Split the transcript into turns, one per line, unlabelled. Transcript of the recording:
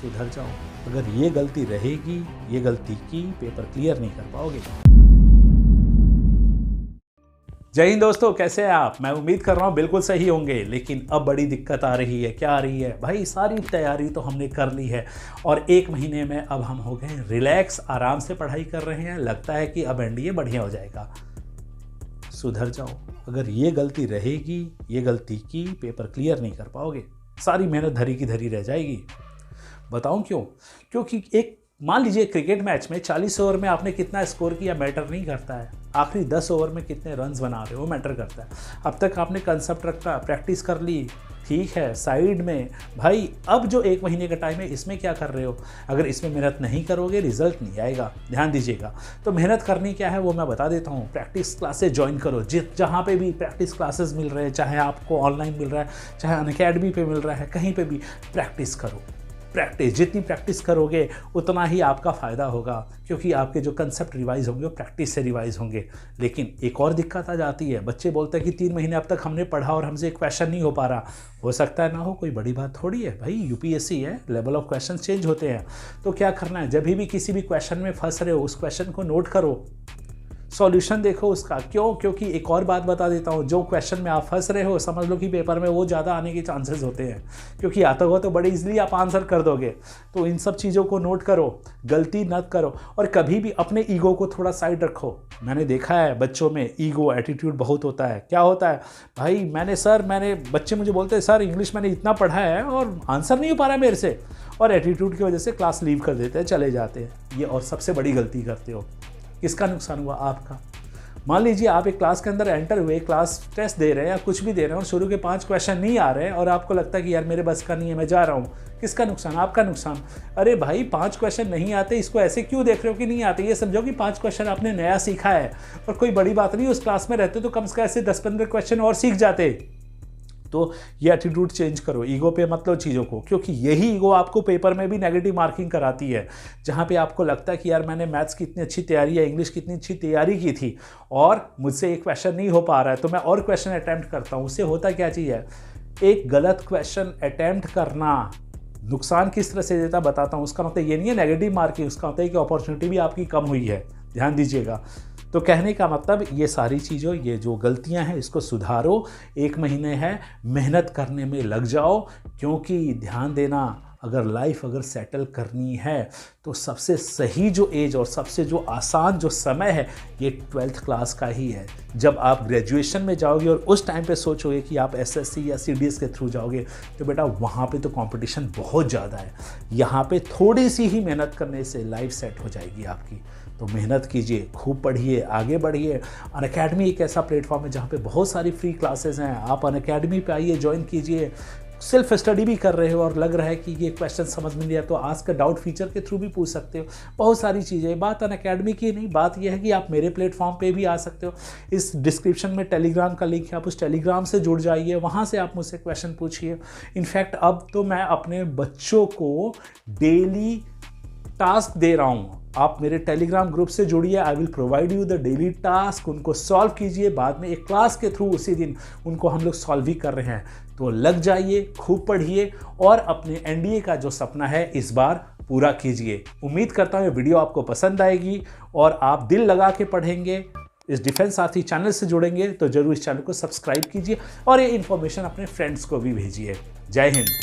सुधर जाओ। अगर ये गलती रहेगी, ये गलती की, पेपर क्लियर नहीं कर पाओगे। जय हिंद दोस्तों, कैसे हैं आप? मैं उम्मीद कर रहा हूँ बिल्कुल सही होंगे, लेकिन अब बड़ी दिक्कत आ रही है। क्या आ रही है भाई? सारी तैयारी तो हमने कर ली है और 1 महीने में अब हम हो गए रिलैक्स, आराम से पढ़ाई कर रहे हैं। लगता है कि अब एनडीए बढ़िया हो जाएगा। सुधर जाओ। अगर ये गलती रहेगी, ये गलती की, पेपर क्लियर नहीं कर पाओगे। सारी मेहनत धरी की धरी रह जाएगी। बताऊं क्यों? क्योंकि एक मान लीजिए क्रिकेट मैच में 40 ओवर में आपने कितना स्कोर किया मैटर नहीं करता है। आखिरी 10 ओवर में कितने रन्स बना रहे हो मैटर करता है। अब तक आपने कंसेप्ट रखा, प्रैक्टिस कर ली, ठीक है, साइड में भाई। अब जो 1 महीने का टाइम है, इसमें क्या कर रहे हो? अगर इसमें मेहनत नहीं करोगे, रिजल्ट नहीं आएगा। ध्यान दीजिएगा। तो मेहनत करनी क्या है वो मैं बता देता हूँ। प्रैक्टिस क्लासेस ज्वाइन करो। जहाँ पे भी प्रैक्टिस क्लासेस मिल रहे हैं, चाहे आपको ऑनलाइन मिल रहा है, चाहे अनअकैडमी पे मिल रहा है, कहीं पे भी प्रैक्टिस करो। प्रैक्टिस जितनी प्रैक्टिस करोगे उतना ही आपका फ़ायदा होगा, क्योंकि आपके जो कंसेप्ट रिवाइज होंगे वो प्रैक्टिस से रिवाइज होंगे। लेकिन एक और दिक्कत आ जाती है। बच्चे बोलते हैं कि 3 महीने अब तक हमने पढ़ा और हमसे एक क्वेश्चन नहीं हो पा रहा। हो सकता है ना हो, कोई बड़ी बात थोड़ी है भाई। यूपीएससी है, लेवल ऑफ क्वेश्चन चेंज होते हैं। तो क्या करना है, जब भी किसी भी क्वेश्चन में फंस रहे हो, उस क्वेश्चन को नोट करो, सॉल्यूशन देखो उसका। क्यों? क्योंकि एक और बात बता देता हूँ, जो क्वेश्चन में आप फंस रहे हो, समझ लो कि पेपर में वो ज़्यादा आने के चांसेस होते हैं, क्योंकि आता हुआ तो बड़े इजीली आप आंसर कर दोगे। तो इन सब चीज़ों को नोट करो, गलती मत करो, और कभी भी अपने ईगो को थोड़ा साइड रखो। मैंने देखा है बच्चों में ईगो, एटीट्यूड बहुत होता है। क्या होता है भाई? बच्चे मुझे बोलते हैं सर इंग्लिश मैंने इतना पढ़ा है और आंसर नहीं हो पा रहा है मेरे से, और एटीट्यूड की वजह से क्लास लीव कर देते हैं, चले जाते हैं। ये और सबसे बड़ी गलती करते हो। किसका नुकसान हुआ? आपका। मान लीजिए आप एक क्लास के अंदर एंटर हुए, क्लास टेस्ट दे रहे हैं या कुछ भी दे रहे हैं, और शुरू के 5 क्वेश्चन नहीं आ रहे हैं और आपको लगता है कि यार मेरे बस का नहीं है, मैं जा रहा हूँ। किसका नुकसान? आपका नुकसान। अरे भाई 5 क्वेश्चन नहीं आते, इसको ऐसे क्यों देख रहे हो कि नहीं आते? ये समझो कि 5 क्वेश्चन आपने नया सीखा है और कोई बड़ी बात नहीं। उस क्लास में रहते तो कम से कम ऐसे 10-15 क्वेश्चन और सीख जाते। तो ये एटीट्यूड चेंज करो। ईगो पे मत लो चीज़ों को, क्योंकि यही ईगो आपको पेपर में भी नेगेटिव मार्किंग कराती है। जहाँ पे आपको लगता है कि यार मैंने मैथ्स की इतनी अच्छी तैयारी या इंग्लिश की इतनी अच्छी तैयारी की थी और मुझसे एक क्वेश्चन नहीं हो पा रहा है, तो मैं और क्वेश्चन अटैम्प्ट करता हूँ। उससे होता क्या चीज़ है? एक गलत क्वेश्चन अटैम्प्ट करना नुकसान किस तरह से देता बताता हूँ। उसका मतलब ये नहीं है नेगेटिव मार्किंग, उसका मतलब है कि अपॉर्चुनिटी भी आपकी कम हुई है। ध्यान दीजिएगा। तो कहने का मतलब ये सारी चीज़ों, ये जो गलतियां हैं, इसको सुधारो। 1 महीने है, मेहनत करने में लग जाओ, क्योंकि ध्यान देना, अगर लाइफ अगर सेटल करनी है तो सबसे सही जो एज और सबसे जो आसान जो समय है, ये 12th क्लास का ही है। जब आप ग्रेजुएशन में जाओगे और उस टाइम पे सोचोगे कि आप एसएससी या सीडीएस के थ्रू जाओगे, तो बेटा वहाँ पे तो कंपटीशन बहुत ज़्यादा है। यहाँ पे थोड़ी सी ही मेहनत करने से लाइफ सेट हो जाएगी आपकी। तो मेहनत कीजिए, खूब पढ़िए, आगे बढ़िए। अनअकैडमी एक ऐसा प्लेटफॉर्म है जहाँ पे बहुत सारी फ्री क्लासेस हैं। आप अनअकैडमी पे आइए, ज्वाइन कीजिए। सेल्फ स्टडी भी कर रहे हो और लग रहा है कि ये क्वेश्चन समझ में नहीं आया, तो आस्क अ डाउट फीचर के थ्रू भी पूछ सकते हो। बहुत सारी चीज़ें। बात अनअकैडमी की नहीं, बात यह है कि आप मेरे प्लेटफॉर्म पे भी आ सकते हो। इस डिस्क्रिप्शन में टेलीग्राम का लिंक है, आप उस टेलीग्राम से जुड़ जाइए, वहाँ से आप मुझसे क्वेश्चन पूछिए। इनफैक्ट अब तो मैं अपने बच्चों को डेली टास्क दे रहा हूँ। आप मेरे टेलीग्राम ग्रुप से जुड़िए, I will provide you the daily task. उनको सॉल्व कीजिए, बाद में एक क्लास के थ्रू उसी दिन उनको हम लोग सॉल्व भी कर रहे हैं। तो लग जाइए, खूब पढ़िए और अपने एनडीए का जो सपना है इस बार पूरा कीजिए। उम्मीद करता हूँ ये वीडियो आपको पसंद आएगी और आप दिल लगा के पढ़ेंगे। इस डिफेंस साथी चैनल से जुड़ेंगे तो जरूर इस चैनल को सब्सक्राइब कीजिए और ये इन्फॉर्मेशन अपने फ्रेंड्स को भी भेजिए। जय हिंद।